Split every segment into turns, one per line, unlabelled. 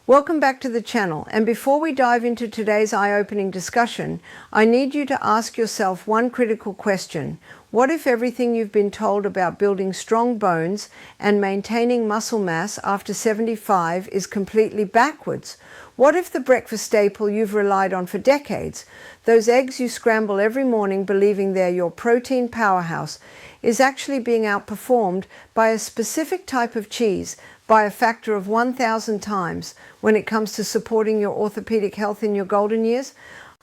Welcome back to the channel, and before we dive into today's eye-opening discussion, I need you to ask yourself one critical question. What if everything you've been told about building strong bones and maintaining muscle mass after 75 is completely backwards? What if the breakfast staple you've relied on for decades, those eggs you scramble every morning believing they're your protein powerhouse, is actually being outperformed by a specific type of cheese by a factor of 1,000 times when it comes to supporting your orthopedic health in your golden years?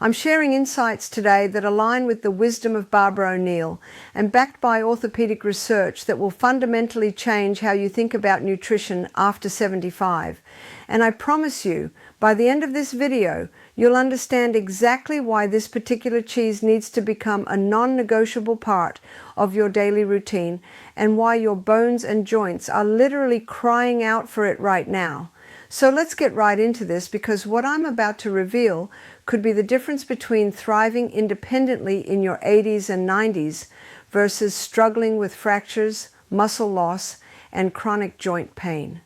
I'm sharing insights today that align with the wisdom of Barbara O'Neill and backed by orthopedic research that will fundamentally change how you think about nutrition after 75. And I promise you, by the end of this video, you'll understand exactly why this particular cheese needs to become a non-negotiable part of your daily routine and why your bones and joints are literally crying out for it right now. So let's get right into this, because what I'm about to reveal could be the difference between thriving independently in your 80s and 90s versus struggling with fractures, muscle loss, and chronic joint pain.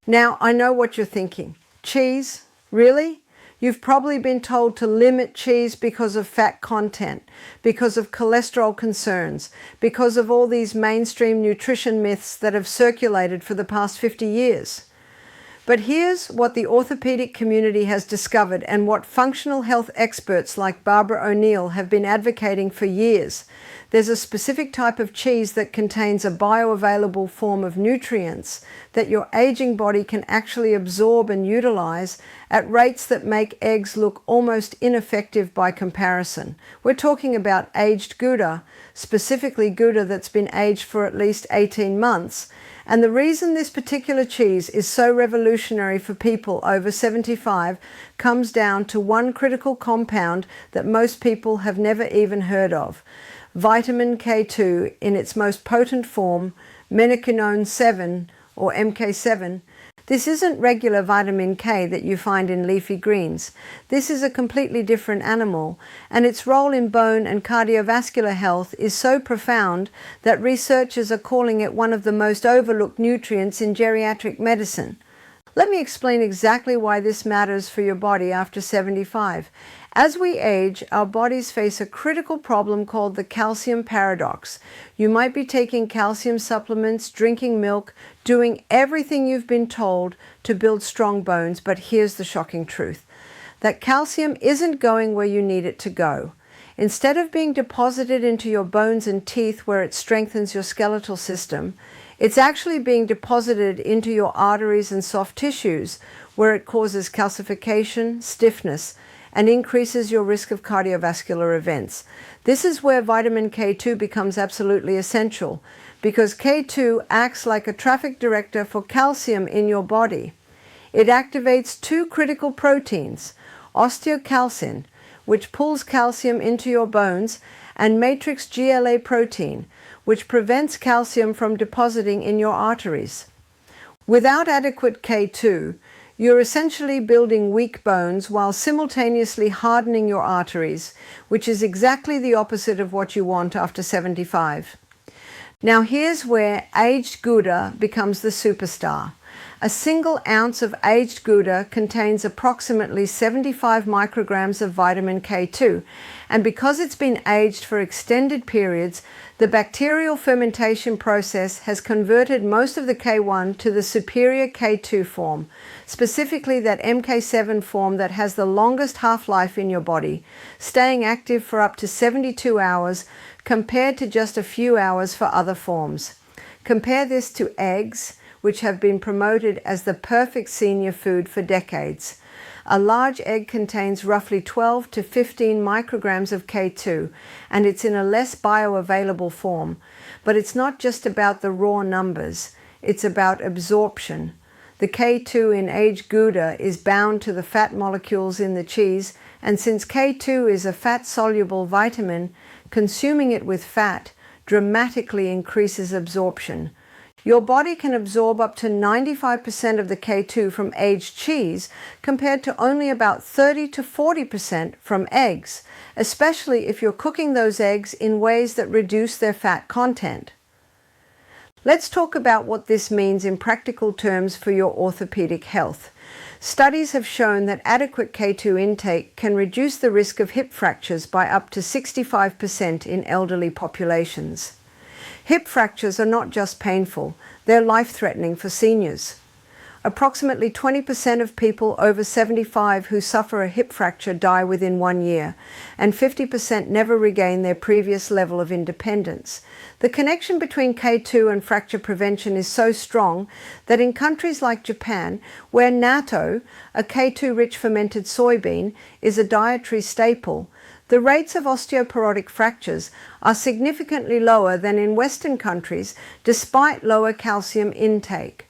Now, I know what you're thinking. Cheese? Really? You've probably been told to limit cheese because of fat content, because of cholesterol concerns, because of all these mainstream nutrition myths that have circulated for the past 50 years. But here's what the orthopedic community has discovered and what functional health experts like Barbara O'Neill have been advocating for years. There's a specific type of cheese that contains a bioavailable form of nutrients that your aging body can actually absorb and utilize at rates that make eggs look almost ineffective by comparison. We're talking about aged Gouda, specifically Gouda that's been aged for at least 18 months. And the reason this particular cheese is so revolutionary for people over 75 comes down to one critical compound that most people have never even heard of. Vitamin K2 in its most potent form, menaquinone 7 or MK7. This isn't regular vitamin K that you find in leafy greens. This is a completely different animal, and its role in bone and cardiovascular health is so profound that researchers are calling it one of the most overlooked nutrients in geriatric medicine. Let me explain exactly why this matters for your body after 75. As we age, our bodies face a critical problem called the calcium paradox. You might be taking calcium supplements, drinking milk, doing everything you've been told to build strong bones, but here's the shocking truth: that calcium isn't going where you need it to go. Instead of being deposited into your bones and teeth where it strengthens your skeletal system, it's actually being deposited into your arteries and soft tissues where it causes calcification, stiffness, and increases your risk of cardiovascular events. This is where vitamin K2 becomes absolutely essential, because K2 acts like a traffic director for calcium in your body. It activates two critical proteins, osteocalcin, which pulls calcium into your bones, and matrix GLA protein, which prevents calcium from depositing in your arteries. Without adequate K2, you're essentially building weak bones while simultaneously hardening your arteries, which is exactly the opposite of what you want after 75. Now here's where aged Gouda becomes the superstar. A single ounce of aged Gouda contains approximately 75 micrograms of vitamin K2, and because it's been aged for extended periods, the bacterial fermentation process has converted most of the K1 to the superior K2 form, specifically that MK7 form that has the longest half-life in your body, staying active for up to 72 hours compared to just a few hours for other forms. Compare this to eggs, which have been promoted as the perfect senior food for decades. A large egg contains roughly 12 to 15 micrograms of K2, and it's in a less bioavailable form. But it's not just about the raw numbers, it's about absorption. The K2 in aged Gouda is bound to the fat molecules in the cheese, and since K2 is a fat-soluble vitamin, consuming it with fat dramatically increases absorption. Your body can absorb up to 95% of the K2 from aged cheese compared to only about 30 to 40% from eggs, especially if you're cooking those eggs in ways that reduce their fat content. Let's talk about what this means in practical terms for your orthopedic health. Studies have shown that adequate K2 intake can reduce the risk of hip fractures by up to 65% in elderly populations. Hip fractures are not just painful, they're life-threatening for seniors. Approximately 20% of people over 75 who suffer a hip fracture die within 1 year, and 50% never regain their previous level of independence. The connection between K2 and fracture prevention is so strong that in countries like Japan, where natto, a K2-rich fermented soybean, is a dietary staple, the rates of osteoporotic fractures are significantly lower than in Western countries, despite lower calcium intake.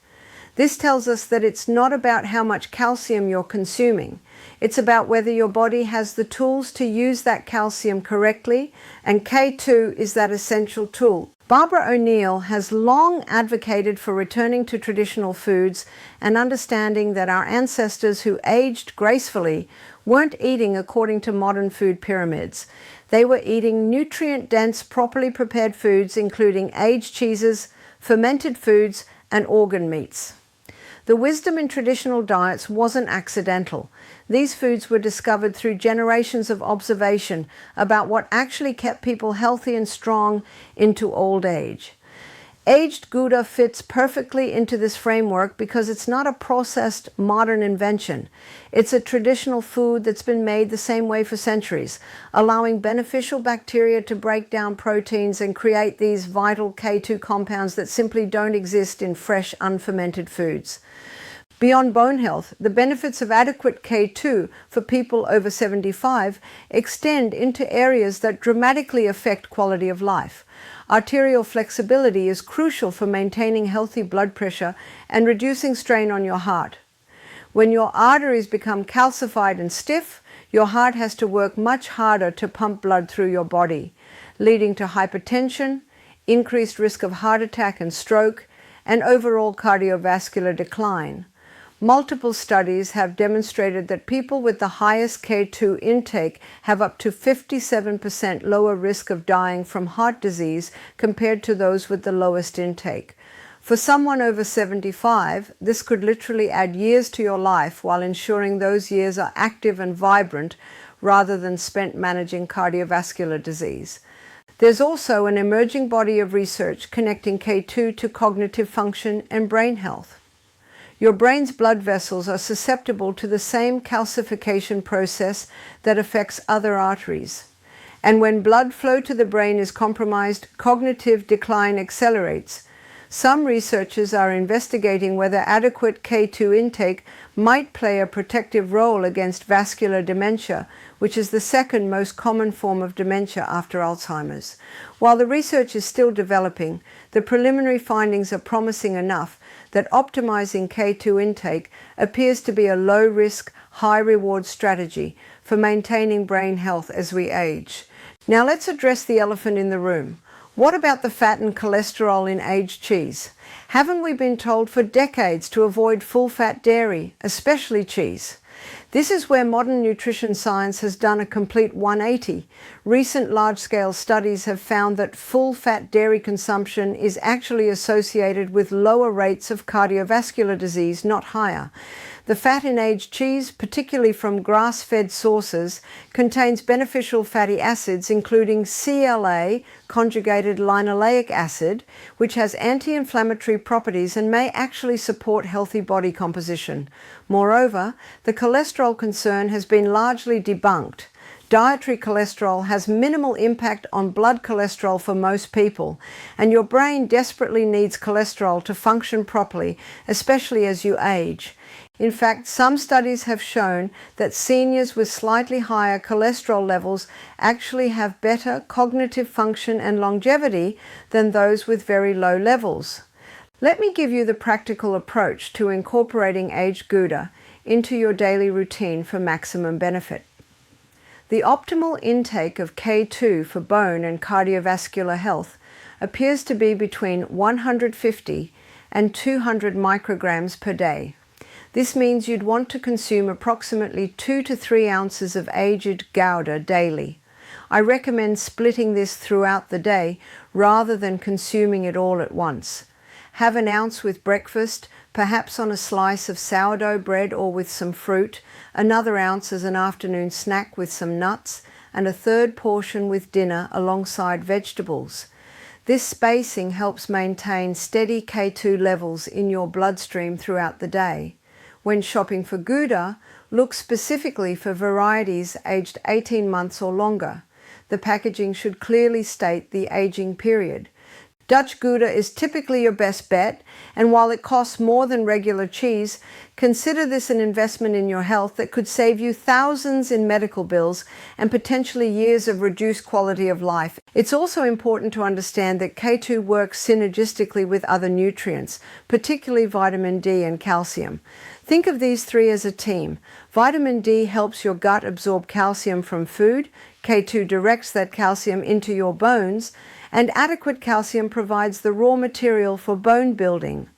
This tells us that it's not about how much calcium you're consuming. It's about whether your body has the tools to use that calcium correctly, and K2 is that essential tool. Barbara O'Neill has long advocated for returning to traditional foods and understanding that our ancestors who aged gracefully weren't eating according to modern food pyramids. They were eating nutrient-dense, properly prepared foods, including aged cheeses, fermented foods, and organ meats. The wisdom in traditional diets wasn't accidental. These foods were discovered through generations of observation about what actually kept people healthy and strong into old age. Aged Gouda fits perfectly into this framework because it's not a processed modern invention. It's a traditional food that's been made the same way for centuries, allowing beneficial bacteria to break down proteins and create these vital K2 compounds that simply don't exist in fresh, unfermented foods. Beyond bone health, the benefits of adequate K2 for people over 75 extend into areas that dramatically affect quality of life. Arterial flexibility is crucial for maintaining healthy blood pressure and reducing strain on your heart. When your arteries become calcified and stiff, your heart has to work much harder to pump blood through your body, leading to hypertension, increased risk of heart attack and stroke, and overall cardiovascular decline. Multiple studies have demonstrated that people with the highest K2 intake have up to 57% lower risk of dying from heart disease compared to those with the lowest intake. For someone over 75, this could literally add years to your life while ensuring those years are active and vibrant rather than spent managing cardiovascular disease. There's also an emerging body of research connecting K2 to cognitive function and brain health. Your brain's blood vessels are susceptible to the same calcification process that affects other arteries. And when blood flow to the brain is compromised, cognitive decline accelerates. Some researchers are investigating whether adequate K2 intake might play a protective role against vascular dementia, which is the second most common form of dementia after Alzheimer's. While the research is still developing, the preliminary findings are promising enough that optimizing K2 intake appears to be a low-risk, high-reward strategy for maintaining brain health as we age. Now let's address the elephant in the room. What about the fat and cholesterol in aged cheese? Haven't we been told for decades to avoid full-fat dairy, especially cheese? This is where modern nutrition science has done a complete 180. Recent large-scale studies have found that full-fat dairy consumption is actually associated with lower rates of cardiovascular disease, not higher. The fat in aged cheese, particularly from grass-fed sources, contains beneficial fatty acids including CLA, conjugated linoleic acid, which has anti-inflammatory properties and may actually support healthy body composition. Moreover, the cholesterol concern has been largely debunked. Dietary cholesterol has minimal impact on blood cholesterol for most people, and your brain desperately needs cholesterol to function properly, especially as you age. In fact, some studies have shown that seniors with slightly higher cholesterol levels actually have better cognitive function and longevity than those with very low levels. Let me give you the practical approach to incorporating aged Gouda into your daily routine for maximum benefit. The optimal intake of K2 for bone and cardiovascular health appears to be between 150 and 200 micrograms per day. This means you'd want to consume approximately 2 to 3 ounces of aged Gouda daily. I recommend splitting this throughout the day rather than consuming it all at once. Have an ounce with breakfast, perhaps on a slice of sourdough bread or with some fruit, another ounce as an afternoon snack with some nuts, and a third portion with dinner alongside vegetables. This spacing helps maintain steady K2 levels in your bloodstream throughout the day. When shopping for Gouda, look specifically for varieties aged 18 months or longer. The packaging should clearly state the aging period. Dutch Gouda is typically your best bet, and while it costs more than regular cheese, consider this an investment in your health that could save you thousands in medical bills and potentially years of reduced quality of life. It's also important to understand that K2 works synergistically with other nutrients, particularly vitamin D and calcium. Think of these three as a team. Vitamin D helps your gut absorb calcium from food, K2 directs that calcium into your bones, and adequate calcium provides the raw material for bone building.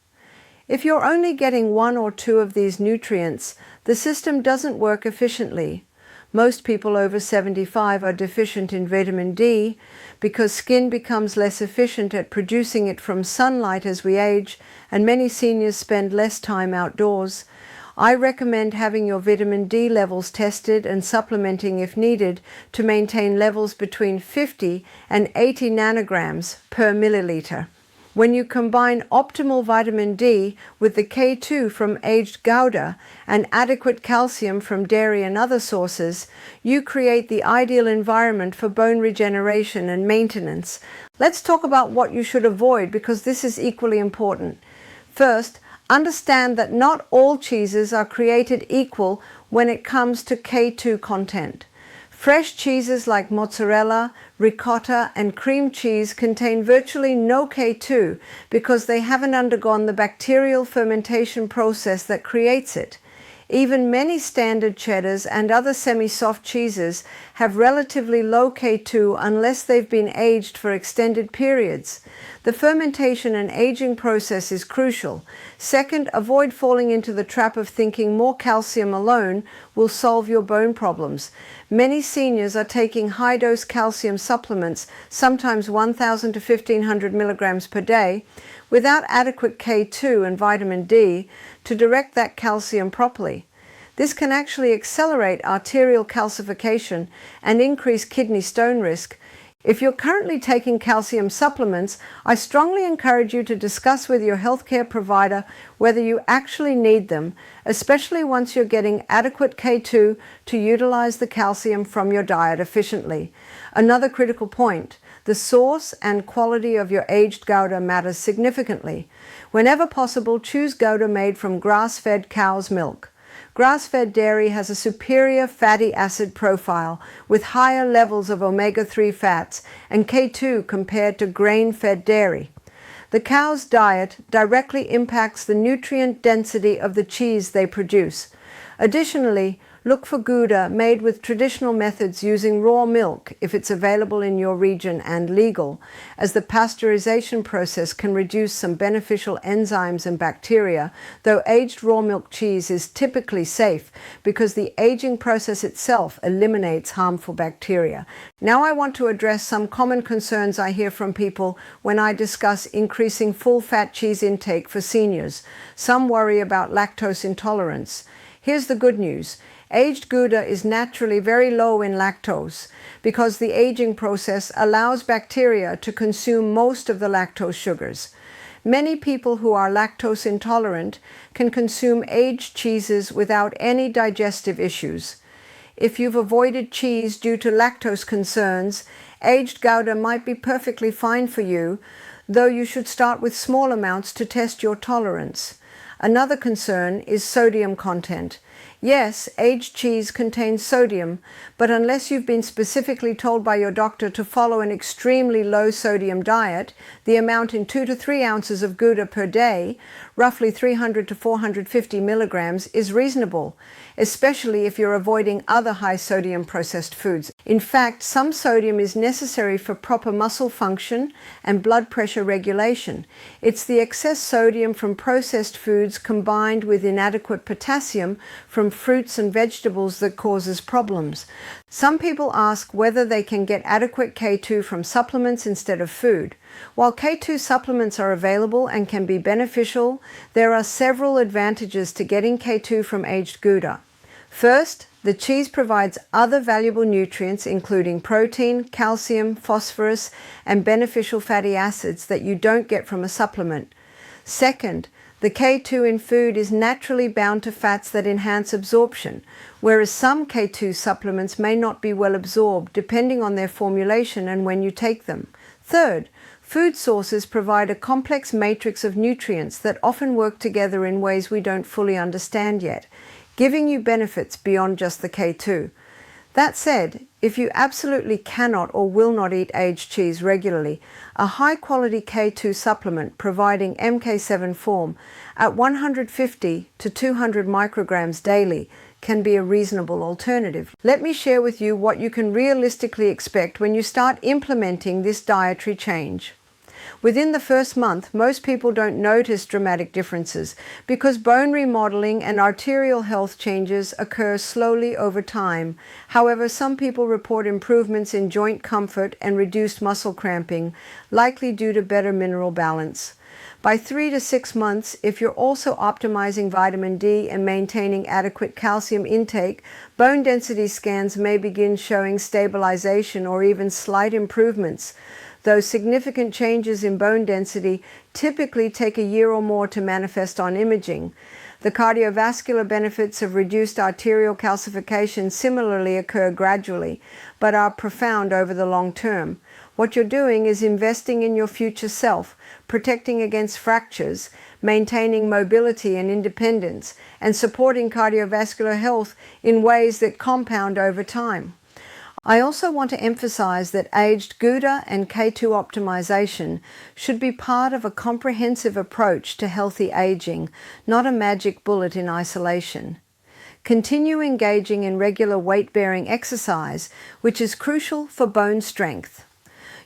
If you're only getting one or two of these nutrients, the system doesn't work efficiently. Most people over 75 are deficient in vitamin D because skin becomes less efficient at producing it from sunlight as we age, and many seniors spend less time outdoors. I recommend having your vitamin D levels tested and supplementing if needed to maintain levels between 50 and 80 nanograms per milliliter. When you combine optimal vitamin D with the K2 from aged Gouda and adequate calcium from dairy and other sources, you create the ideal environment for bone regeneration and maintenance. Let's talk about what you should avoid, because this is equally important. First, understand that not all cheeses are created equal when it comes to K2 content. Fresh cheeses like mozzarella, ricotta, and cream cheese contain virtually no K2 because they haven't undergone the bacterial fermentation process that creates it. Even many standard cheddars and other semi-soft cheeses have relatively low K2 unless they've been aged for extended periods. The fermentation and aging process is crucial. Second, avoid falling into the trap of thinking more calcium alone will solve your bone problems. Many seniors are taking high-dose calcium supplements, sometimes 1,000 to 1,500 milligrams per day, without adequate K2 and vitamin D to direct that calcium properly. This can actually accelerate arterial calcification and increase kidney stone risk. If you're currently taking calcium supplements, I strongly encourage you to discuss with your healthcare provider whether you actually need them, especially once you're getting adequate K2 to utilize the calcium from your diet efficiently. Another critical point: the source and quality of your aged Gouda matters significantly. Whenever possible, choose Gouda made from grass-fed cow's milk. Grass-fed dairy has a superior fatty acid profile with higher levels of omega-3 fats and K2 compared to grain-fed dairy. The cow's diet directly impacts the nutrient density of the cheese they produce. Additionally, look for Gouda made with traditional methods using raw milk if it's available in your region and legal, as the pasteurization process can reduce some beneficial enzymes and bacteria, though aged raw milk cheese is typically safe because the aging process itself eliminates harmful bacteria. Now I want to address some common concerns I hear from people when I discuss increasing full-fat cheese intake for seniors. Some worry about lactose intolerance. Here's the good news. Aged Gouda is naturally very low in lactose because the aging process allows bacteria to consume most of the lactose sugars. Many people who are lactose intolerant can consume aged cheeses without any digestive issues. If you've avoided cheese due to lactose concerns, aged Gouda might be perfectly fine for you, though you should start with small amounts to test your tolerance. Another concern is sodium content. Yes, aged cheese contains sodium, but unless you've been specifically told by your doctor to follow an extremely low sodium diet, the amount in 2 to 3 ounces of Gouda per day, roughly 300 to 450 milligrams, is reasonable, especially if you're avoiding other high sodium processed foods. In fact, some sodium is necessary for proper muscle function and blood pressure regulation. It's the excess sodium from processed foods foods combined with inadequate potassium from fruits and vegetables that causes problems. Some people ask whether they can get adequate K2 from supplements instead of food. While K2 supplements are available and can be beneficial, there are several advantages to getting K2 from aged Gouda. First, the cheese provides other valuable nutrients including protein, calcium, phosphorus, and beneficial fatty acids that you don't get from a supplement. Second, the K2 in food is naturally bound to fats that enhance absorption, whereas some K2 supplements may not be well absorbed depending on their formulation and when you take them. Third, food sources provide a complex matrix of nutrients that often work together in ways we don't fully understand yet, giving you benefits beyond just the K2. That said, if you absolutely cannot or will not eat aged cheese regularly, a high-quality K2 supplement providing MK7 form at 150 to 200 micrograms daily can be a reasonable alternative. Let me share with you what you can realistically expect when you start implementing this dietary change. Within the first month, most people don't notice dramatic differences because bone remodeling and arterial health changes occur slowly over time. However, some people report improvements in joint comfort and reduced muscle cramping, likely due to better mineral balance. By 3 to 6 months, if you're also optimizing vitamin D and maintaining adequate calcium intake, bone density scans may begin showing stabilization or even slight improvements. Though significant changes in bone density typically take a year or more to manifest on imaging. The cardiovascular benefits of reduced arterial calcification similarly occur gradually, but are profound over the long term. What you're doing is investing in your future self, protecting against fractures, maintaining mobility and independence, and supporting cardiovascular health in ways that compound over time. I also want to emphasize that aged Gouda and K2 optimization should be part of a comprehensive approach to healthy aging, not a magic bullet in isolation. Continue engaging in regular weight-bearing exercise, which is crucial for bone strength.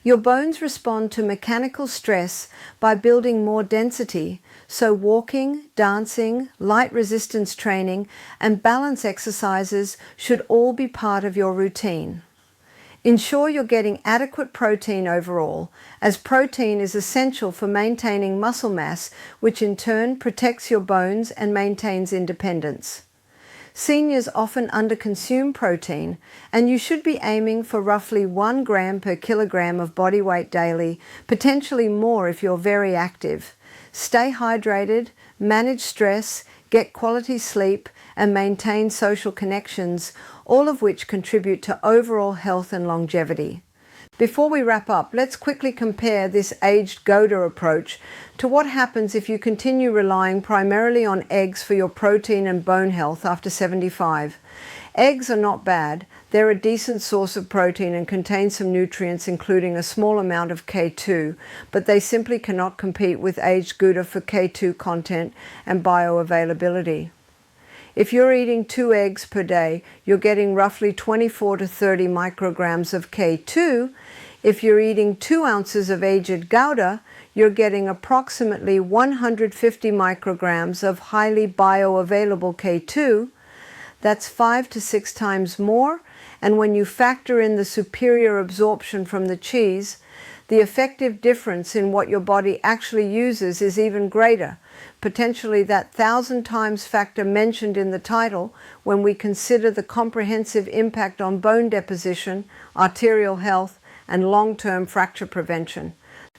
Your bones respond to mechanical stress by building more density, so walking, dancing, light resistance training, and balance exercises should all be part of your routine. Ensure you're getting adequate protein overall, as protein is essential for maintaining muscle mass, which in turn protects your bones and maintains independence. Seniors often underconsume protein, and you should be aiming for roughly 1 gram per kilogram of body weight daily, potentially more if you're very active. Stay hydrated, manage stress, get quality sleep, and maintain social connections, all of which contribute to overall health and longevity. Before we wrap up, let's quickly compare this aged Gouda approach to what happens if you continue relying primarily on eggs for your protein and bone health after 75. Eggs are not bad. They're a decent source of protein and contain some nutrients, including a small amount of K2, but they simply cannot compete with aged Gouda for K2 content and bioavailability. If you're eating 2 eggs per day, you're getting roughly 24 to 30 micrograms of K2. If you're eating 2 ounces of aged Gouda, you're getting approximately 150 micrograms of highly bioavailable K2. That's 5 to 6 times more, and when you factor in the superior absorption from the cheese, the effective difference in what your body actually uses is even greater, potentially that 1,000 times factor mentioned in the title when we consider the comprehensive impact on bone deposition, arterial health, and long-term fracture prevention.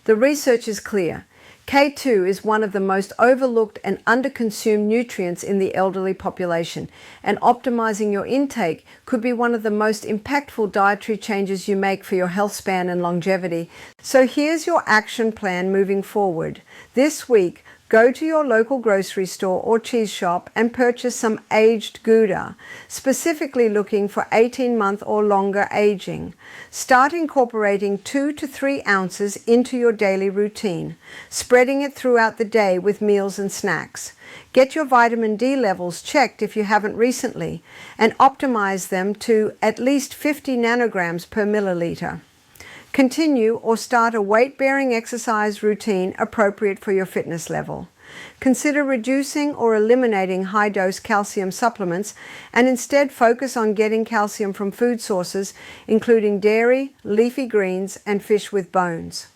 The research is clear. K2 is one of the most overlooked and underconsumed nutrients in the elderly population, and optimizing your intake could be one of the most impactful dietary changes you make for your health span and longevity. So here's your action plan moving forward. This week, go to your local grocery store or cheese shop and purchase some aged Gouda, specifically looking for 18-month or longer aging. Start incorporating 2 to 3 ounces into your daily routine, spreading it throughout the day with meals and snacks. Get your vitamin D levels checked if you haven't recently, and optimize them to at least 50 nanograms per milliliter. Continue or start a weight-bearing exercise routine appropriate for your fitness level. consider reducing or eliminating high-dose calcium supplements and instead focus on getting calcium from food sources, including dairy, leafy greens, and fish with bones.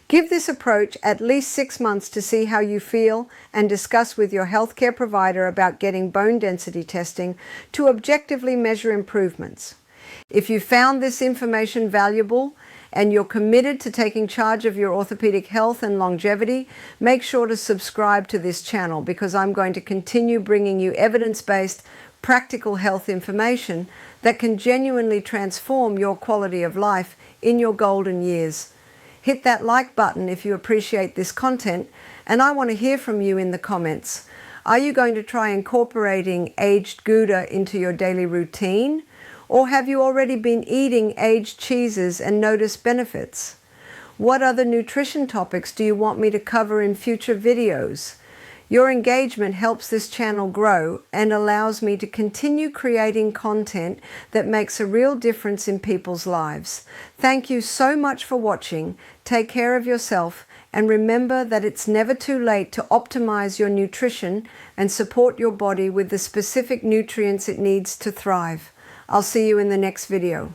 Give this approach at least 6 months to see how you feel and discuss with your healthcare provider about getting bone density testing to objectively measure improvements. If you found this information valuable and you're committed to taking charge of your orthopedic health and longevity, make sure to subscribe to this channel because I'm going to continue bringing you evidence-based, practical health information that can genuinely transform your quality of life in your golden years. Hit that like button if you appreciate this content, and I want to hear from you in the comments. Are you going to try incorporating aged Gouda into your daily routine? Or have you already been eating aged cheeses and noticed benefits? What other nutrition topics do you want me to cover in future videos? Your engagement helps this channel grow and allows me to continue creating content that makes a real difference in people's lives. Thank you so much for watching. Take care of yourself and remember that it's never too late to optimize your nutrition and support your body with the specific nutrients it needs to thrive. I'll see you in the next video.